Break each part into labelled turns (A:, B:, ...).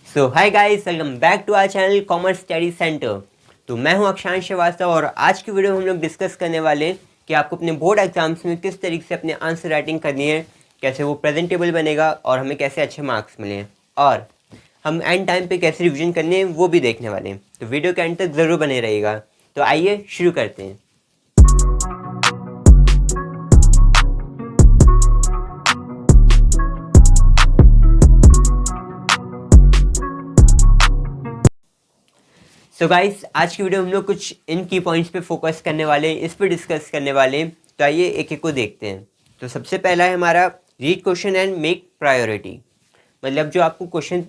A: So hi guys, welcome back to our channel commerce study centre. तो मैं हूं अक्षांश श्रीवास्तव और आज की वीडियो में हम लोग डिस्कस करने वाले हैं कि आपको अपने बोर्ड एग्जाम्स में किस तरीके से अपने आंसर राइटिंग करनी है, कैसे वो प्रेजेंटेबल बनेगा और हमें कैसे अच्छे मार्क्स मिले हैं और हम एंड टाइम पे कैसे रिविजन करने हैं वो भी देखने वाले हैं। तो वीडियो के एंड तक ज़रूर बने रहेगा। तो आइए शुरू करते हैं। सो गाइस, आज की वीडियो में हम लोग कुछ इन की पॉइंट्स पे फोकस करने वाले हैं, इस पे डिस्कस करने वाले हैं। तो आइए एक एक को देखते हैं। तो सबसे पहला है हमारा read question and make priority. मतलब जो आपको क्वेश्चन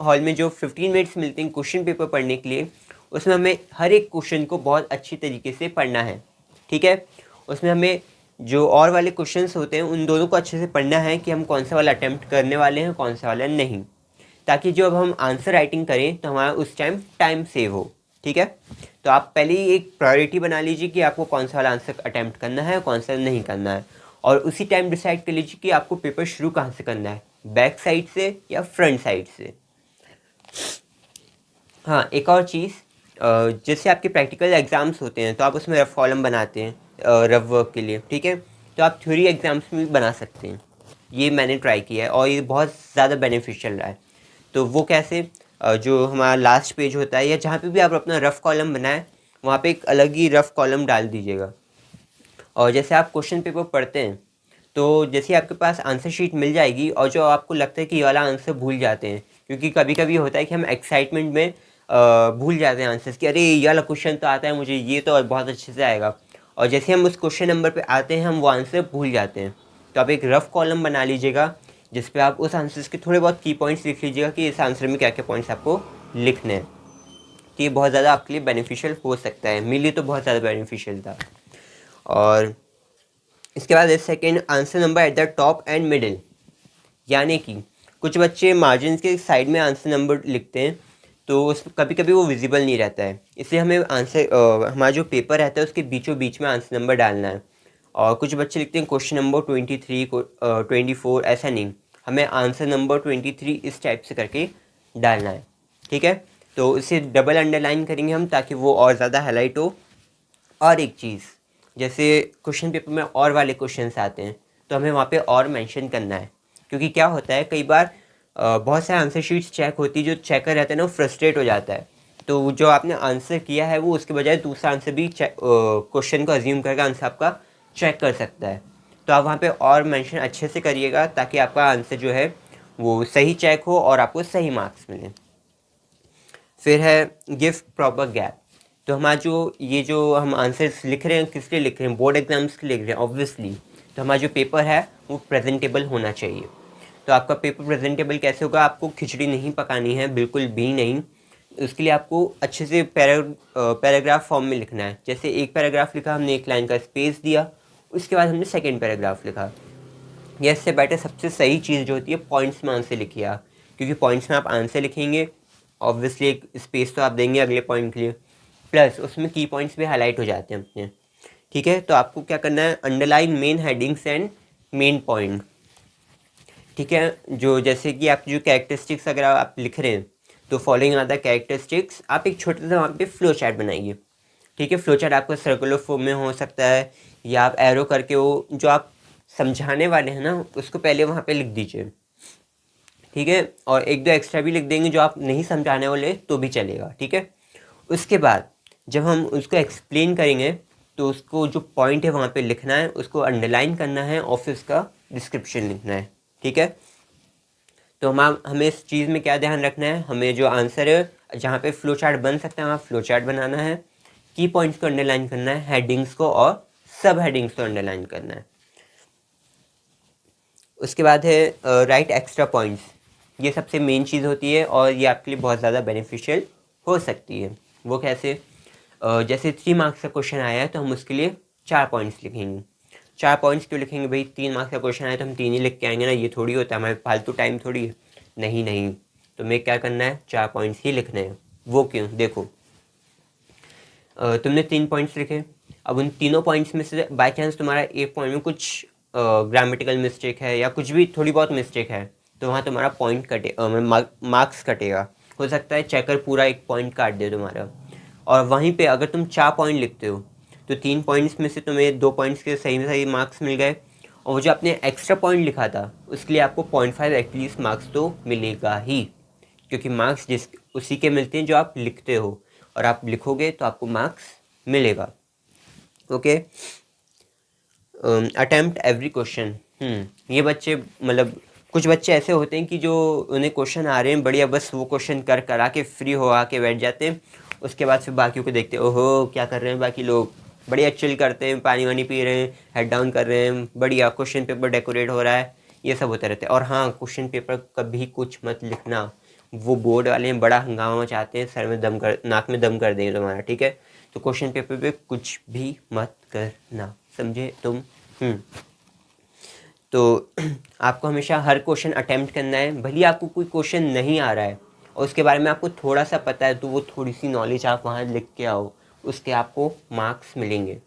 A: हॉल में जो 15 मिनट्स मिलते हैं क्वेश्चन पेपर पढ़ने के लिए, उसमें हमें हर एक क्वेश्चन को बहुत अच्छी तरीके से पढ़ना है। ठीक है, उसमें हमें जो और वाले क्वेश्चंस होते हैं उन दोनों को अच्छे से पढ़ना है कि हम कौन सा वाला अटैम्प्ट करने वाले हैं, कौन सा वाला नहीं, ताकि जो अब हम आंसर राइटिंग करें तो हमारा उस टाइम सेव हो। ठीक है, तो आप पहले ही एक प्रायोरिटी बना लीजिए कि आपको कौन सा वाला आंसर अटैम्प्ट करना है, कौन सा नहीं करना है, और उसी टाइम डिसाइड कर लीजिए कि आपको पेपर शुरू कहाँ से करना है, बैक साइड से या फ्रंट साइड से। हाँ, एक और चीज़, जैसे आपके प्रैक्टिकल एग्ज़ाम्स होते हैं तो आप उसमें रफ कॉलम बनाते हैं रफ वर्क के लिए। ठीक है, तो आप थ्योरी एग्ज़ाम्स में भी बना सकते हैं। ये मैंने ट्राई किया है और ये बहुत ज़्यादा बेनिफिशियल रहा है। तो वो कैसे, जो हमारा लास्ट पेज होता है या जहाँ पे भी आप अपना रफ कॉलम बनाएं वहाँ पे एक अलग ही रफ कॉलम डाल दीजिएगा। और जैसे आप क्वेश्चन पेपर पढ़ते हैं तो जैसे आपके पास आंसर शीट मिल जाएगी और जो आपको लगता है कि ये वाला आंसर भूल जाते हैं, क्योंकि कभी कभी होता है कि हम एक्साइटमेंट में भूल जाते हैं आंसर्स कि अरे ये वाला क्वेश्चन तो आता है मुझे, ये तो बहुत अच्छे से आएगा, और जैसे हम उस क्वेश्चन नंबर पे आते हैं हम वो आंसर भूल जाते हैं। तो आप एक रफ कॉलम बना लीजिएगा जिस पे आप उस आंसर्स के थोड़े बहुत की पॉइंट्स लिख लीजिएगा कि इस आंसर में क्या क्या पॉइंट्स आपको लिखने हैं। तो ये बहुत ज़्यादा आपके लिए बेनिफिशियल हो सकता है, मेरे लिए तो बहुत ज़्यादा बेनिफिशियल था। और इसके बाद second, answer number at the top and middle. यानी कि कुछ बच्चे मार्जिन के साइड में आंसर नंबर लिखते हैं तो उस कभी कभी वो विजिबल नहीं रहता है, इसलिए हमें हमारा जो पेपर रहता है उसके बीचों बीच में आंसर नंबर डालना है। और कुछ बच्चे लिखते हैं क्वेश्चन नंबर 23 को 24, ऐसा नहीं, हमें आंसर नंबर 23 इस टाइप से करके डालना है। ठीक है, तो इसे डबल अंडरलाइन करेंगे हम ताकि वो और ज़्यादा हाईलाइट हो। और एक चीज़, जैसे क्वेश्चन पेपर में और वाले क्वेश्चंस आते हैं तो हमें वहाँ पे और मेंशन करना है, क्योंकि क्या होता है कई बार बहुत सारे आंसर शीट्स चेक होती है, जो चेकर रहता है ना वो फ्रस्ट्रेट हो जाता है। तो जो आपने आंसर किया है वो उसके बजाय दूसरा आंसर भी क्वेश्चन को अज्यूम करके आंसर आपका चेक कर सकता है। तो आप वहाँ पे और मेंशन अच्छे से करिएगा ताकि आपका आंसर जो है वो सही चेक हो और आपको सही मार्क्स मिले। फिर है गिव प्रॉपर गैप। तो हमारा जो हम आंसर्स लिख रहे हैं किस लिए लिख रहे हैं, बोर्ड एग्जाम्स के लिए लिख रहे हैं ऑब्वियसली। तो हमारा जो पेपर है वो प्रेजेंटेबल होना चाहिए। तो आपका पेपर प्रेजेंटेबल कैसे होगा, आपको खिचड़ी नहीं पकानी है, बिल्कुल भी नहीं। उसके लिए आपको अच्छे से पैराग्राफ फॉर्म में लिखना है। जैसे एक पैराग्राफ लिखा हमने, एक लाइन का स्पेस दिया, उसके बाद हमने सेकेंड पैराग्राफ लिखा। या इससे बेटर सबसे सही चीज़ जो होती है पॉइंट्स में आंसर लिखिए आप, क्योंकि पॉइंट्स में आप आंसर लिखेंगे ऑब्वियसली एक स्पेस तो आप देंगे अगले पॉइंट के लिए, प्लस उसमें की पॉइंट्स भी हाईलाइट हो जाते हैं अपने। ठीक है, तो आपको क्या करना है, underline main headings and main point. ठीक है, जो जैसे कि आप जो कैरेक्टरिस्टिक्स अगर आप लिख रहे हैं तो फॉलोइंग आर द कैरेक्टरिस्टिक्स, आप एक छोटे से वहाँ पे फ्लो चार्ट बनाइए। ठीक है, फ्लो चार्ट आपका सर्कुलर फॉर्म में हो सकता है या आप एरो करके वो जो आप समझाने वाले हैं ना उसको पहले वहाँ पे लिख दीजिए। ठीक है, और एक दो एक्स्ट्रा भी लिख देंगे जो आप नहीं समझाने वाले तो भी चलेगा। ठीक है, उसके बाद जब हम उसको एक्सप्लेन करेंगे तो उसको जो पॉइंट है वहाँ पे लिखना है, उसको अंडरलाइन करना है और फिर उसका डिस्क्रिप्शन लिखना है। ठीक है, तो हमें इस चीज़ में क्या ध्यान रखना है, हमें जो आंसर है जहाँ पे फ्लो चार्ट बन सकता है वहाँ फ्लो चार्ट बनाना है, की पॉइंट्स को अंडरलाइन करना है, हेडिंग्स को और सब हेडिंग्स को अंडरलाइन करना है। उसके बाद है राइट एक्स्ट्रा पॉइंट्स। ये सबसे मेन चीज़ होती है और ये आपके लिए बहुत ज़्यादा बेनिफिशियल हो सकती है। वो कैसे, जैसे 3 मार्क्स का क्वेश्चन आया है तो हम उसके लिए 4 पॉइंट्स लिखेंगे। 4 पॉइंट्स क्यों लिखेंगे भाई, 3 मार्क्स का क्वेश्चन आया तो हम 3 ही लिख के आएंगे ना, ये थोड़ी होता है, हमारे फालतू टाइम थोड़ी है। नहीं नहीं, तो मैं क्या करना है, 4 पॉइंट्स ही लिखने हैं। वो क्यों, देखो तुमने 3 पॉइंट्स लिखे, अब उन तीनों पॉइंट्स में से बाई चांस तुम्हारा एक पॉइंट में कुछ ग्रामेटिकल मिस्टेक है या कुछ भी थोड़ी बहुत मिस्टेक है, तो वहाँ तुम्हारा पॉइंट कटे मार्क्स कटेगा। हो सकता है चेकर पूरा 1 पॉइंट काट दे तुम्हारा। और वहीं पे अगर तुम 4 पॉइंट लिखते हो तो 3 पॉइंट्स में से तुम्हें 2 पॉइंट्स के सही में सही मार्क्स मिल गए, और वो जो आपने एक्स्ट्रा पॉइंट लिखा था उसके लिए आपको 0.5 एटलीस्ट मार्क्स तो मिलेगा ही, क्योंकि मार्क्स जिस उसी के मिलते हैं जो आप लिखते हो, और आप लिखोगे तो आपको मार्क्स मिलेगा। ओके। Attempt every question. ये बच्चे मतलब कुछ बच्चे ऐसे होते हैं कि जो उन्हें क्वेश्चन आ रहे हैं बढ़िया, बस वो क्वेश्चन कर कर आके फ्री हो आके बैठ जाते हैं। उसके बाद फिर बाकियों को देखते हैं, ओहो क्या कर रहे हैं बाकी लोग, बढ़िया चिल करते हैं, पानी वानी पी रहे हैं, हेड डाउन कर रहे हैं, बढ़िया क्वेश्चन पेपर डेकोरेट हो रहा है, ये सब होता रहता है। और हाँ, क्वेश्चन पेपर कभी कुछ मत लिखना, वो बोर्ड वाले हैं बड़ा हंगामा मचाते हैं, सर में दम कर नाक में दम कर देंगे तुम्हारा, ठीक है। तो क्वेश्चन पेपर पे कुछ भी मत करना, समझे तुम। तो आपको हमेशा हर क्वेश्चन अटेम्प्ट करना है, भले ही आपको कोई क्वेश्चन नहीं आ रहा है और उसके बारे में आपको थोड़ा सा पता है, तो वो थोड़ी सी नॉलेज आप वहाँ लिख के आओ, उसके आपको मार्क्स मिलेंगे।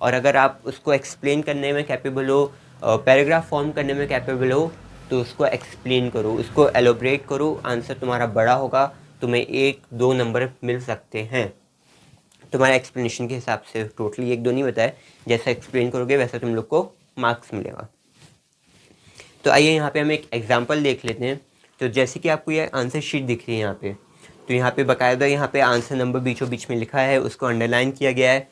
A: और अगर आप उसको एक्सप्लेन करने में कैपेबल हो, पैराग्राफ फॉर्म करने में कैपेबल हो, तो उसको एक्सप्लेन करो, उसको एलोब्रेट करो, आंसर तुम्हारा बड़ा होगा, तुम्हें 1-2 नंबर मिल सकते हैं तुम्हारा एक्सप्लेनेशन के हिसाब से। टोटली 1-2 नहीं बताए, जैसा एक्सप्लेन करोगे वैसा तुम लोग को मार्क्स मिलेगा। तो आइए यहाँ पे हम एक एग्जांपल देख लेते हैं। तो जैसे कि आपको ये आंसर शीट दिख रही है यहाँ पे, तो यहाँ पे बाकायदा यहाँ पे आंसर नंबर बीचों बीच में लिखा है, उसको अंडरलाइन किया गया है,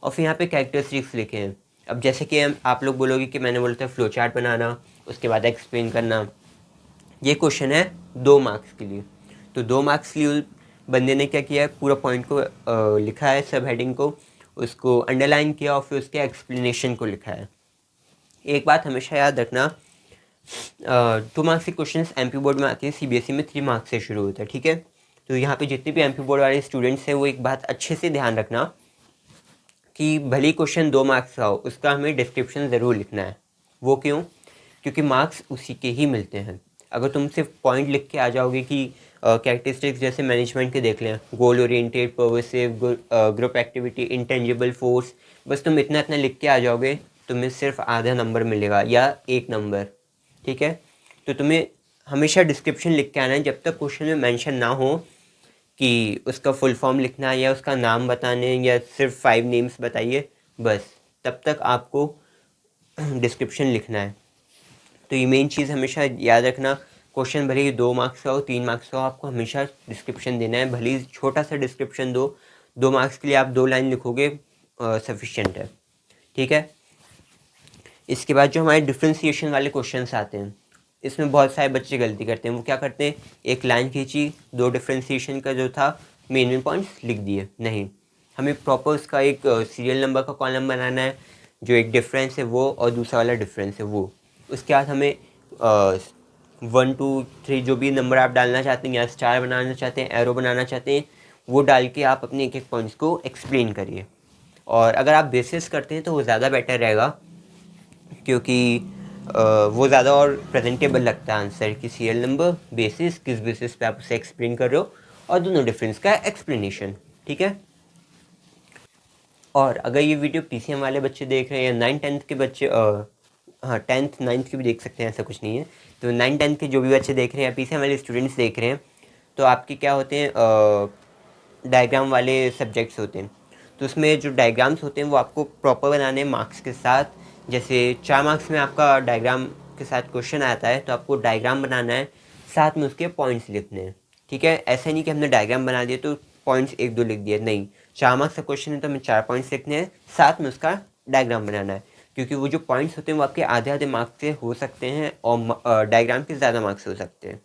A: और फिर यहाँ पे कैरेक्टरिस्टिक्स लिखे हैं। अब जैसे कि आप लोग बोलोगे कि मैंने बोला था फ्लो चार्ट बनाना, उसके बाद एक्सप्लेन करना, ये क्वेश्चन है 2 मार्क्स के लिए। तो 2 मार्क्स के लिए बंदे ने क्या किया है, पूरा पॉइंट को लिखा है, सब हेडिंग को उसको अंडरलाइन किया, और फिर उसके एक्सप्लेनेशन को लिखा है। एक बात हमेशा याद रखना, 2 मार्क्स के क्वेश्चन एमपी बोर्ड में आते हैं, सीबीएसई में 3 मार्क्स से शुरू होता है, ठीक है। तो यहाँ पे जितने भी एमपी बोर्ड वाले स्टूडेंट्स हैं वो एक बात अच्छे से ध्यान रखना कि भले ही क्वेश्चन 2 मार्क्स का हो, उसका हमें डिस्क्रिप्शन ज़रूर लिखना है। वो क्यों? क्योंकि मार्क्स उसी के ही मिलते हैं। अगर तुम सिर्फ पॉइंट लिख के आ जाओगे कि कैरेक्टरिस्टिक्स जैसे मैनेजमेंट के देख लें, goal oriented, pervasive, group activity, intangible force, बस तुम इतना इतना लिख के आ जाओगे, तुम्हें सिर्फ आधा नंबर मिलेगा या 1 नंबर, ठीक है। तो तुम्हें हमेशा डिस्क्रिप्शन लिख के आना है, जब तक क्वेश्चन में मेंशन ना हो कि उसका फुल फॉर्म लिखना है या उसका नाम बताने या सिर्फ 5 नेम्स बताइए, बस तब तक आपको डिस्क्रिप्शन लिखना है। तो ये मेन चीज़ हमेशा याद रखना, क्वेश्चन भले ही 2 मार्क्स का हो, 3 मार्क्स का हो, आपको हमेशा डिस्क्रिप्शन देना है, भले ही छोटा सा डिस्क्रिप्शन दो। 2 मार्क्स के लिए आप 2 लाइन लिखोगे सफिशिएंट है, ठीक है। इसके बाद जो हमारे डिफ्रेंसिएशन वाले क्वेश्चंस आते हैं, इसमें बहुत सारे बच्चे गलती करते हैं। वो क्या करते हैं, एक लाइन खींची, 2 डिफ्रेंसिएशन का जो था मेन पॉइंट्स लिख दिए। नहीं, हमें प्रॉपर उसका एक सीरियल नंबर का कॉलम बनाना है, जो एक डिफरेंस है वो और दूसरा वाला डिफरेंस है वो। उसके बाद हमें 1 2 3 जो भी नंबर आप डालना चाहते हैं या स्टार बनाना चाहते हैं, एरो बनाना चाहते हैं, वो डाल के आप अपने एक एक पॉइंट्स को एक्सप्लेन करिए। और अगर आप बेसिस करते हैं तो वो ज़्यादा बेटर रहेगा, क्योंकि वो ज़्यादा और प्रेजेंटेबल लगता है आंसर कि सीरियल नंबर, बेसिस, किस बेसिस पे आप उसे एक्सप्लेन कर रहे हो, और दोनों डिफरेंस का एक्सप्लेनेशन, ठीक है। और अगर ये वीडियो पीसीएम वाले बच्चे देख रहे हैं या 9th 10th के बच्चे, हाँ 10th 9th के भी देख सकते हैं, ऐसा कुछ नहीं है। तो 9th 10th के जो भी बच्चे देख रहे हैं या पीसीएम वाले स्टूडेंट्स देख रहे हैं, तो आपके क्या होते हैं, डायग्राम वाले सब्जेक्ट्स होते हैं। तो उसमें जो डायग्राम्स होते हैं वो आपको प्रॉपर बनाने हैं मार्क्स के साथ। जैसे 4 मार्क्स में आपका डायग्राम के साथ क्वेश्चन आता है, तो आपको डायग्राम बनाना है, साथ में उसके पॉइंट्स लिखने हैं, ठीक है। ऐसा नहीं कि हमने डायग्राम बना दिया तो पॉइंट्स 1-2 लिख दिए, नहीं। 4 मार्क्स का क्वेश्चन है तो हमें 4 पॉइंट्स लिखने हैं, साथ में उसका डायग्राम बनाना है, क्योंकि वो जो पॉइंट्स होते हैं वो आपके आधे आधे मार्क्स से हो सकते हैं और डायग्राम के ज़्यादा मार्क्स हो सकते हैं।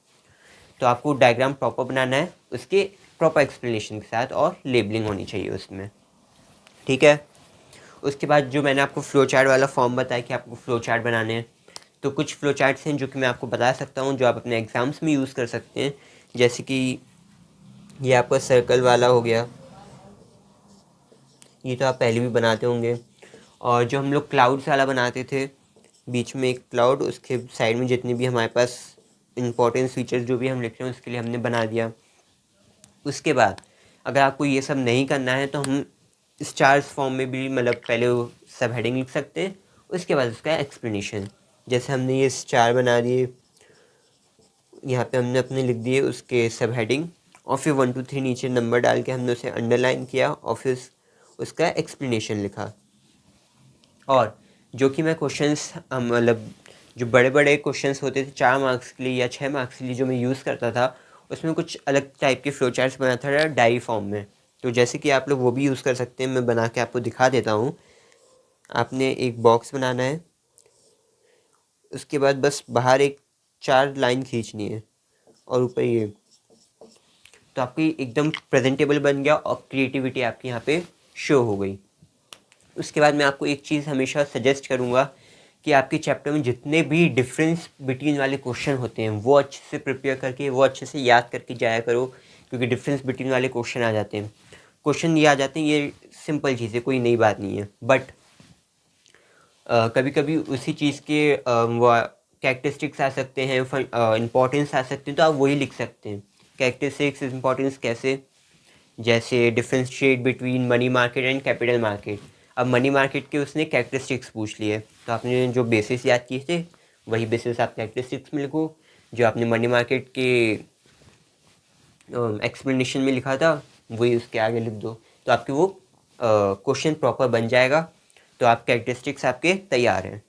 A: तो आपको डायग्राम प्रॉपर बनाना है, उसके प्रॉपर एक्सप्लेनेशन के साथ, और लेबलिंग होनी चाहिए उसमें, ठीक है। उसके बाद जो मैंने आपको फ्लो चार्ट वाला फॉर्म बताया कि आपको फ्लो चार्ट बनाने हैं, तो कुछ फ्लो चार्ट्स हैं जो कि मैं आपको बता सकता हूँ, जो आप अपने एग्ज़ाम्स में यूज़ कर सकते हैं। जैसे कि ये आपका सर्कल वाला हो गया, ये तो आप पहले भी बनाते होंगे। और जो हम लोग क्लाउड्स वाला बनाते थे, बीच में एक क्लाउड, उसके साइड में जितनी भी हमारे पास इंपॉर्टेंट फीचर्स जो भी हम लिख रहे हैं उसके लिए हमने बना दिया। उसके बाद अगर आपको ये सब नहीं करना है तो हम स्टार्स फॉर्म में भी, मतलब पहले वो सब हेडिंग लिख सकते हैं, उसके बाद उसका एक्सप्लेनेशन। जैसे हमने ये स्टार बना दिए, यहाँ पे हमने अपने लिख दिए उसके सब हेडिंग, और फिर 1 2 3 नीचे नंबर डाल के हमने उसे अंडरलाइन किया, और फिर उसका एक्सप्लेनेशन लिखा। और जो कि मैं क्वेश्चंस मतलब जो बड़े बड़े क्वेश्चंस होते थे 4 मार्क्स के लिए या 6 मार्क्स के लिए जो मैं यूज़ करता था, उसमें कुछ अलग टाइप के फ्लो चार्ट्स बनाता था डायरी फॉर्म में। तो जैसे कि आप लोग वो भी यूज़ कर सकते हैं, मैं बना के आपको दिखा देता हूँ। आपने एक बॉक्स बनाना है, उसके बाद बस बाहर एक 4 लाइन खींचनी है और ऊपर ये, तो आपकी एकदम प्रेजेंटेबल बन गया और क्रिएटिविटी आपकी यहाँ पे शो हो गई। उसके बाद मैं आपको एक चीज़ हमेशा सजेस्ट करूँगा कि आपके चैप्टर में जितने भी डिफरेंस बिटवीन वाले क्वेश्चन होते हैं वो अच्छे से प्रिपेयर करके, वो अच्छे से याद करके जाया करो, क्योंकि डिफरेंस बिटवीन वाले क्वेश्चन आ जाते हैं। क्वेश्चन ये आ जाते हैं, ये सिंपल चीज़ है, कोई नई बात नहीं है, बट कभी कभी उसी चीज़ के वो कैरेक्टरिस्टिक्स आ सकते हैं, इंपॉर्टेंस आ सकते हैं, तो आप वही लिख सकते हैं। कैरेक्टरिस्टिक्स इंपॉर्टेंस कैसे, जैसे differentiate between money market and capital market. अब मनी मार्केट के उसने कैरेक्टरिस्टिक्स पूछ लिए, तो आपने जो बेसिस याद किए थे वही बेसिस आप कैरेक्टरिस्टिक्स में लिखो, जो आपने मनी मार्केट के एक्सप्लेनेशन में लिखा था वही उसके आगे लिख दो, तो आपके वो क्वेश्चन प्रॉपर बन जाएगा। तो आप कैरेक्टरिस्टिक्स आपके तैयार हैं,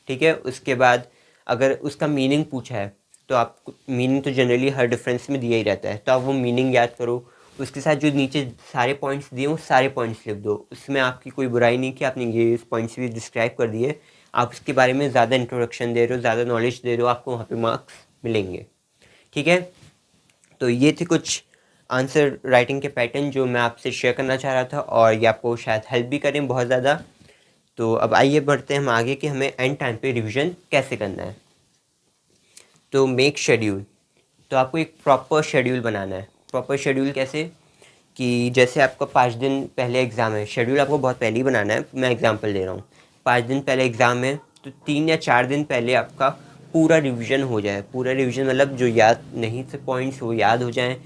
A: ठीक है। उसके बाद अगर उसका मीनिंग पूछा है, तो आप मीनिंग तो जनरली हर डिफरेंस में दिया ही रहता है, तो आप वो मीनिंग याद करो। उसके साथ जो नीचे सारे पॉइंट्स दिए वो सारे पॉइंट्स लिख दो, उसमें आपकी कोई बुराई नहीं कि आपने ये पॉइंट्स भी डिस्क्राइब कर दिए, आप उसके बारे में ज़्यादा इंट्रोडक्शन दे रहे हो, ज़्यादा नॉलेज दे रहे हो, आपको वहाँ पे मार्क्स मिलेंगे, ठीक है। तो ये थे कुछ आंसर राइटिंग के पैटर्न जो मैं आपसे शेयर करना चाह रहा था, और ये आपको शायद हेल्प भी करें बहुत ज़्यादा। तो अब आइए बढ़ते हैं हम आगे कि हमें एंड टाइम पे रिवीजन कैसे करना है। तो मेक शेड्यूल, तो आपको एक प्रॉपर शेड्यूल बनाना है। प्रॉपर शेड्यूल कैसे, कि जैसे आपका 5 दिन पहले एग्ज़ाम है, शेड्यूल आपको बहुत पहले ही बनाना है, मैं एग्जांपल दे रहा हूँ। 5 दिन पहले एग्ज़ाम है, तो 3 या 4 दिन पहले आपका पूरा रिवीजन हो जाए। पूरा रिवीजन मतलब जो याद नहीं थे पॉइंट्स वो याद हो जाएं।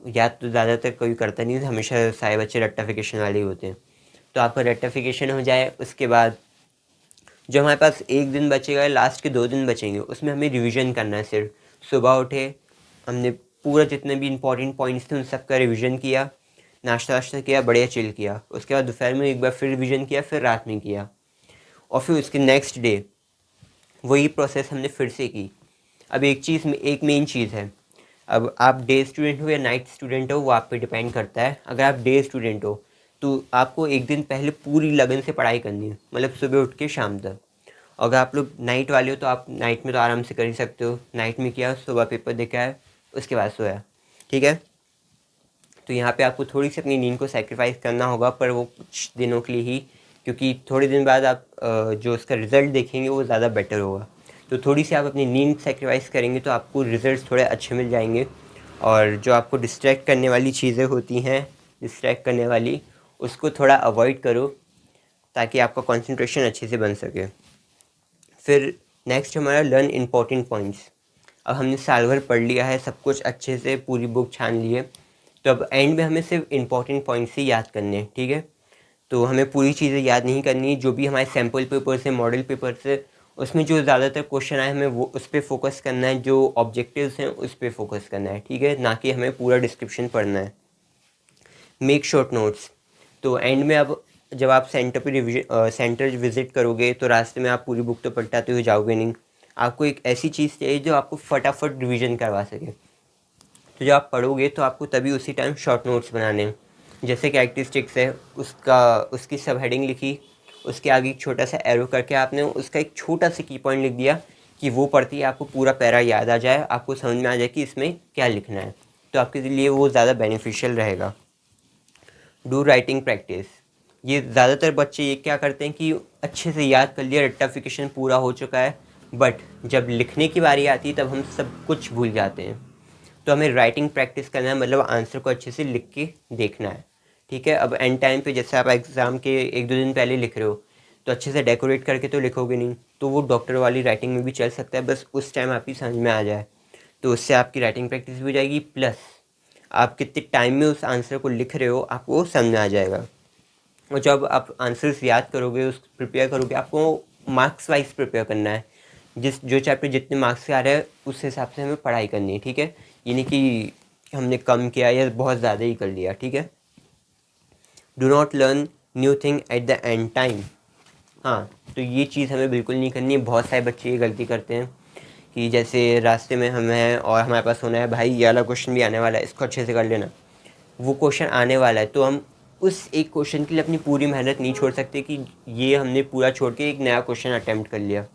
A: याद तो ज़्यादातर कोई करता नहीं है, हमेशा सारे बच्चे रट्टाफिकेशन वाले ही होते हैं, तो आपका रट्टाफिकेशन हो जाए। उसके बाद जो हमारे पास एक दिन बचेगा, लास्ट के 2 दिन बचेंगे, उसमें हमें रिवीजन करना है। सिर्फ सुबह उठे, हमने पूरा जितने भी इंपॉर्टेंट पॉइंट्स थे उन सब का रिवीजन किया, नाश्ता वाश्ता किया, बढ़िया चिल किया। उसके बाद दोपहर में एक बार फिर रिवीजन किया, फिर रात में किया, और फिर उसके नेक्स्ट डे वही प्रोसेस हमने फिर से की। अब एक चीज़ में एक मेन चीज़ है, अब आप डे स्टूडेंट हो या नाइट स्टूडेंट हो वो आप पे डिपेंड करता है। अगर आप डे स्टूडेंट हो तो आपको एक दिन पहले पूरी लगन से पढ़ाई करनी है, मतलब सुबह उठ के शाम तक। अगर आप लोग नाइट वाले हो तो आप नाइट में तो आराम से कर ही सकते हो, नाइट में किया, सुबह पेपर देखा है, उसके बाद सोया, ठीक है। तो यहाँ पे आपको थोड़ी सी अपनी नींद को सेक्रीफाइस करना होगा, पर वो कुछ दिनों के लिए ही, क्योंकि थोड़े दिन बाद आप जो उसका रिज़ल्ट देखेंगे वो ज़्यादा बेटर होगा। तो थोड़ी सी आप अपनी नींद सेक्रीफाइस करेंगे तो आपको रिजल्ट्स थोड़े अच्छे मिल जाएंगे। और जो आपको डिस्ट्रैक्ट करने वाली चीज़ें होती हैं, डिस्ट्रैक्ट करने वाली, उसको थोड़ा अवॉइड करो ताकि आपका कंसंट्रेशन अच्छे से बन सके। फिर नेक्स्ट हमारा लर्न इम्पॉर्टेंट पॉइंट्स। अब हमने साल भर पढ़ लिया है, सब कुछ अच्छे से पूरी बुक छान ली है, तो अब एंड में हमें सिर्फ इम्पॉर्टेंट पॉइंट्स ही याद करने हैं, ठीक है। तो हमें पूरी चीज़ें याद नहीं करनी, जो भी हमारे सैम्पल पेपर से, मॉडल पेपर से, उसमें जो ज़्यादातर क्वेश्चन आए हमें वो उस पर फोकस करना है, जो ऑब्जेक्टिव्स हैं उस पर फोकस करना है, ठीक है, ना कि हमें पूरा डिस्क्रिप्शन पढ़ना है। मेक शॉर्ट नोट्स, तो एंड में अब जब आप सेंटर पे सेंटर विज़िट करोगे तो रास्ते में आप पूरी बुक तो पलटाते हुए जाओगे नहीं, आपको एक ऐसी चीज़ चाहिए जो आपको फटाफट रिवीजन करवा सके। तो जब आप पढ़ोगे तो आपको तभी उसी टाइम शॉर्ट नोट्स बनाने हैं। जैसे कैरेक्टरिस्टिक्स है, उसकी सब हेडिंग लिखी, उसके आगे एक छोटा सा एरो करके आपने उसका एक छोटा सा की पॉइंट लिख दिया कि वो पढ़ती है आपको पूरा पैरा याद आ जाए, आपको समझ में आ जाए कि इसमें क्या लिखना है, तो आपके लिए वो ज़्यादा बेनिफिशियल रहेगा। डू राइटिंग प्रैक्टिस, ये ज़्यादातर बच्चे ये क्या करते हैं कि अच्छे से याद कर लिया, रट्टाफिकेशन पूरा हो चुका है, बट जब लिखने की बारी आती है तब हम सब कुछ भूल जाते हैं। तो हमें राइटिंग प्रैक्टिस करना है, मतलब आंसर को अच्छे से लिख के देखना है, ठीक है। अब एंड टाइम पे जैसे आप एग्ज़ाम के 1 2 दिन पहले लिख रहे हो तो अच्छे से डेकोरेट करके तो लिखोगे नहीं, तो वो डॉक्टर वाली राइटिंग में भी चल सकता है, बस उस टाइम आपकी समझ में आ जाए, तो उससे आपकी राइटिंग प्रैक्टिस भी हो जाएगी, प्लस आप कितने टाइम में उस आंसर को लिख रहे हो आपको समझ में आ जाएगा। और जब आप आंसर्स याद करोगे, उस प्रिपेयर करोगे, आपको मार्क्स वाइज प्रिपेयर करना है, जो चैप्टर जितने मार्क्स से आ रहा है उस हिसाब से हमें पढ़ाई करनी है, ठीक है। ये नहीं कि हमने कम किया या बहुत ज़्यादा ही कर लिया, ठीक है। Do not learn new thing at the end time. हाँ, तो ये चीज़ हमें बिल्कुल नहीं करनी है। बहुत सारे बच्चे ये गलती करते हैं कि जैसे रास्ते में हम हैं और हमारे पास होना है भाई ये वाला क्वेश्चन भी आने वाला है, इसको अच्छे से कर लेना। वो क्वेश्चन आने वाला है तो हम उस एक क्वेश्चन के लिए अपनी पूरी मेहनत नहीं छोड़ सकते कि ये हमने पूरा छोड़ के एक नया क्वेश्चन अटैम्प्ट कर लिया।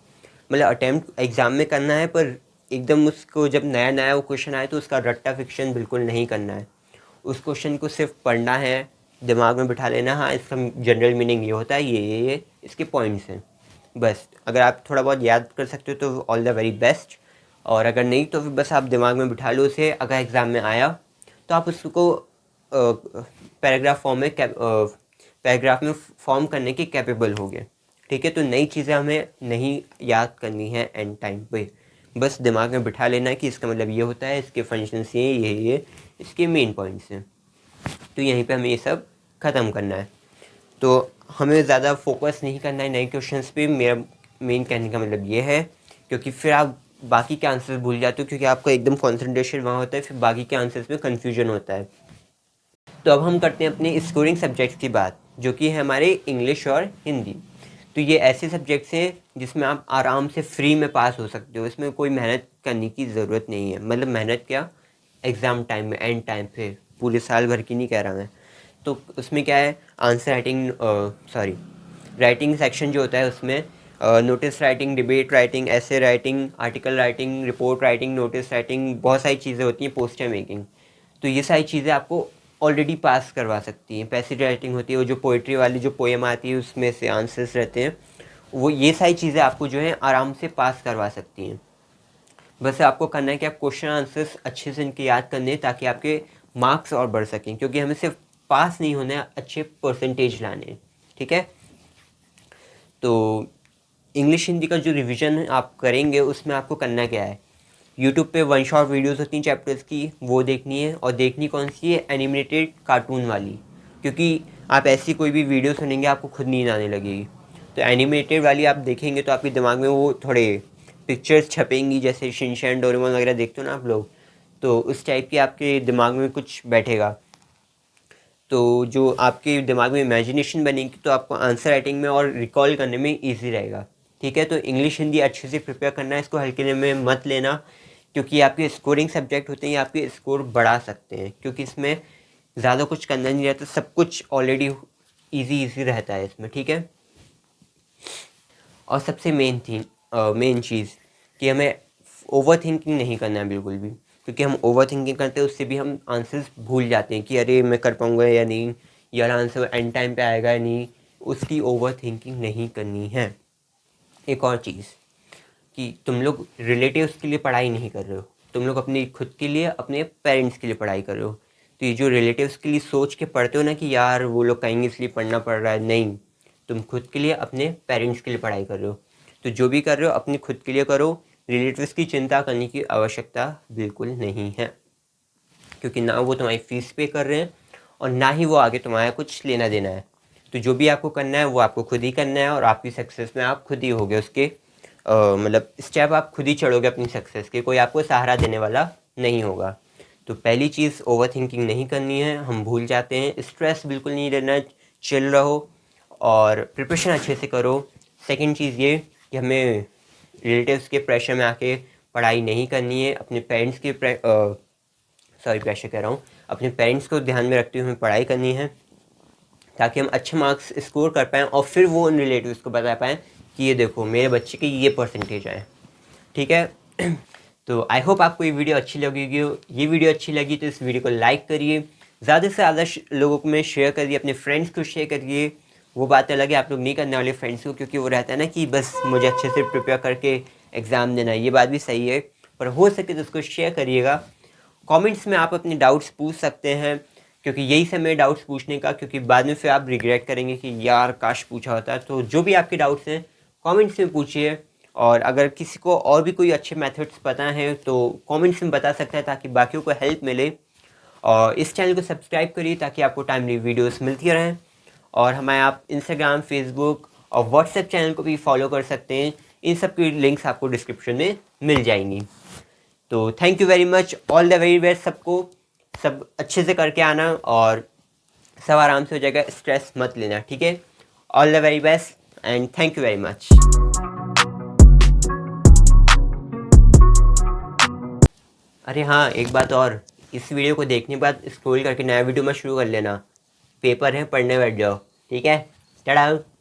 A: मतलब अटैम्प्ट एग्ज़ाम में करना है, पर एकदम उसको जब नया नया वो क्वेश्चन आए तो उसका रट्टा फिक्शन बिल्कुल नहीं करना है। उस क्वेश्चन को सिर्फ पढ़ना है, दिमाग में बिठा लेना, हाँ इसका जनरल मीनिंग ये होता है, ये इसके पॉइंट्स हैं, बस। अगर आप थोड़ा बहुत याद कर सकते हो तो ऑल द वेरी बेस्ट, और अगर नहीं तो फिर बस आप दिमाग में बिठा लो उसे। अगर एग्ज़ाम में आया तो आप उसको पैराग्राफ में फॉर्म करने के कैपेबल हो गए, ठीक है। तो नई चीज़ें हमें नहीं याद करनी है एंड टाइम पे, बस दिमाग में बिठा लेना है कि इसका मतलब ये होता है, इसके फंक्शंस ये इसके मेन पॉइंट्स हैं। तो यहीं पे हमें ये सब ख़त्म करना है। तो हमें ज़्यादा फोकस नहीं करना है नए क्वेश्चंस पे, मेरा मेन कहने का मतलब ये है, क्योंकि फिर आप बाकी के आंसर्स भूल जाते हो, क्योंकि आपका एकदम कंसंट्रेशन वहाँ होता है, फिर बाकी के आंसर्स में कन्फ्यूजन होता है। तो अब हम करते हैं अपने स्कोरिंग सब्जेक्ट्स की बात, जो कि है हमारे इंग्लिश और हिंदी। तो ये ऐसे सब्जेक्ट्स हैं जिसमें आप आराम से फ्री में पास हो सकते हो, इसमें कोई मेहनत करने की ज़रूरत नहीं है। मतलब मेहनत क्या, एग्ज़ाम टाइम में, एंड टाइम पे, पूरे साल भर की नहीं कह रहा मैं। तो उसमें क्या है, आंसर राइटिंग राइटिंग सेक्शन जो होता है उसमें नोटिस राइटिंग, डिबेट राइटिंग, ऐसे writing, article writing, report writing, notice writing, बहुत सारी चीज़ें होती हैं, पोस्टर मेकिंग। तो ये सारी चीज़ें आपको ऑलरेडी पास करवा सकती हैं। पैसिव राइटिंग होती है, वो जो पोइट्री वाली जो पोएम आती है उसमें से आंसर्स रहते हैं, वो ये सारी चीज़ें आपको जो है आराम से पास करवा सकती हैं। बस आपको करना है कि आप क्वेश्चन आंसर्स अच्छे से इनके याद करने हैं, ताकि आपके मार्क्स और बढ़ सकें, क्योंकि हमें सिर्फ पास नहीं होना है, अच्छे परसेंटेज लाने हैं, ठीक है। तो इंग्लिश हिंदी का जो रिवीजन आप करेंगे उसमें आपको करना क्या है, यूट्यूब पे वन शॉट वीडियोस होती हैं चैप्टर्स की, वो देखनी है। और देखनी कौन सी है, एनिमेटेड कार्टून वाली, क्योंकि आप ऐसी कोई भी वीडियो सुनेंगे आपको खुद नींद आने लगेगी। तो एनिमेटेड वाली आप देखेंगे तो आपके दिमाग में वो थोड़े पिक्चर्स छपेंगी, जैसे शिनचैन, डोरेमोन वगैरह देखते हो ना आप लोग, तो उस टाइप की आपके दिमाग में कुछ बैठेगा। तो जो आपके दिमाग में इमेजिनेशन बनेगी तो आपको आंसर राइटिंग में और रिकॉल करने में ईजी रहेगा, ठीक है। तो इंग्लिश हिंदी अच्छे से प्रिपेयर करना है, इसको हल्के में मत लेना, क्योंकि आपके स्कोरिंग सब्जेक्ट होते हैं, ये आपके स्कोर बढ़ा सकते हैं, क्योंकि इसमें ज़्यादा कुछ करना नहीं रहता, सब कुछ ऑलरेडी इजी रहता है इसमें, ठीक है। और सबसे मेन चीज़ कि हमें ओवर थिंकिंग नहीं करना है बिल्कुल भी, क्योंकि हम ओवर थिंकिंग करते हैं उससे भी हम आंसर्स भूल जाते हैं कि अरे मैं कर पाऊँगा या नहीं, यार आंसर एंड टाइम पे आएगा या नहीं, उसकी ओवर थिंकिंग नहीं करनी है। एक और चीज़ कि तुम लोग रिलेटिव्स के लिए पढ़ाई नहीं कर रहे हो, तुम लोग अपनी खुद के लिए, अपने पेरेंट्स के लिए पढ़ाई कर रहे हो। तो ये जो रिलेटिव्स के लिए सोच के पढ़ते हो ना कि यार वो लोग कहेंगे इसलिए पढ़ना पड़ रहा है, नहीं, तुम खुद के लिए, अपने पेरेंट्स के लिए पढ़ाई कर रहे हो। तो जो भी कर रहे हो अपने खुद के लिए करो, रिलेटिव्स की चिंता करने की आवश्यकता बिल्कुल नहीं है, क्योंकि ना वो तुम्हारी फ़ीस पे कर रहे हैं और ना ही वो आगे तुम्हारा कुछ लेना देना है। तो जो भी आपको करना है वो आपको खुद ही करना है, और आपकी सक्सेस में आप खुद ही होगे उसके, मतलब स्टेप आप खुद ही चढ़ोगे अपनी सक्सेस के, कोई आपको सहारा देने वाला नहीं होगा। तो पहली चीज़, ओवर थिंकिंग नहीं करनी है, हम भूल जाते हैं, स्ट्रेस बिल्कुल नहीं लेना, चिल रहो और प्रिपरेशन अच्छे से करो। सेकंड चीज़ ये कि हमें रिलेटिव्स के प्रेशर में आके पढ़ाई नहीं करनी है, अपने पेरेंट्स के प्रेशर कह रहा हूँ, अपने पेरेंट्स को ध्यान में रखते हुए हमें पढ़ाई करनी है, ताकि हम अच्छे मार्क्स स्कोर कर पाएँ और फिर वो उन रिलेटिव्स को बता पाएँ कि ये देखो मेरे बच्चे की ये परसेंटेज आए, ठीक है। तो आई होप आपको ये वीडियो अच्छी लगेगी। ये वीडियो अच्छी लगी तो इस वीडियो को लाइक करिए, ज़्यादा से ज़्यादा लोगों में शेयर करिए, अपने फ्रेंड्स को शेयर करिए। वो बात अलग है, आप लोग नहीं करने वाले फ्रेंड्स को, क्योंकि वो रहता है ना कि बस मुझे अच्छे से प्रिपेयर करके एग्ज़ाम देना है, ये बात भी सही है, पर हो सके तो उसको शेयर करिएगा। कमेंट्स में आप अपने डाउट्स पूछ सकते हैं, क्योंकि यही समय डाउट्स पूछने का, क्योंकि बाद में फिर आप रिग्रेट करेंगे कि यार काश पूछा होता। तो जो भी आपके डाउट्स हैं कमेंट्स में पूछिए, और अगर किसी को और भी कोई अच्छे मेथड्स पता हैं तो कमेंट्स में बता सकता है, ताकि बाकियों को हेल्प मिले। और इस चैनल को सब्सक्राइब करिए ताकि आपको टाइमली वीडियोस मिलती रहें, और हमें आप इंस्टाग्राम, फेसबुक और व्हाट्सएप चैनल को भी फॉलो कर सकते हैं, इन सब की लिंक्स आपको डिस्क्रिप्शन में मिल जाएंगी। तो thank you very much, all the very best सबको, सब अच्छे से करके आना और सब आराम से हो जाएगा, स्ट्रेस मत लेना, ठीक है। All the very best and thank you very much. अरे हाँ, एक बात और, इस वीडियो को देखने के बाद स्क्रॉल करके नया वीडियो मत शुरू कर लेना, पेपर है, पढ़ने बैठ जाओ, ठीक है। टाटा।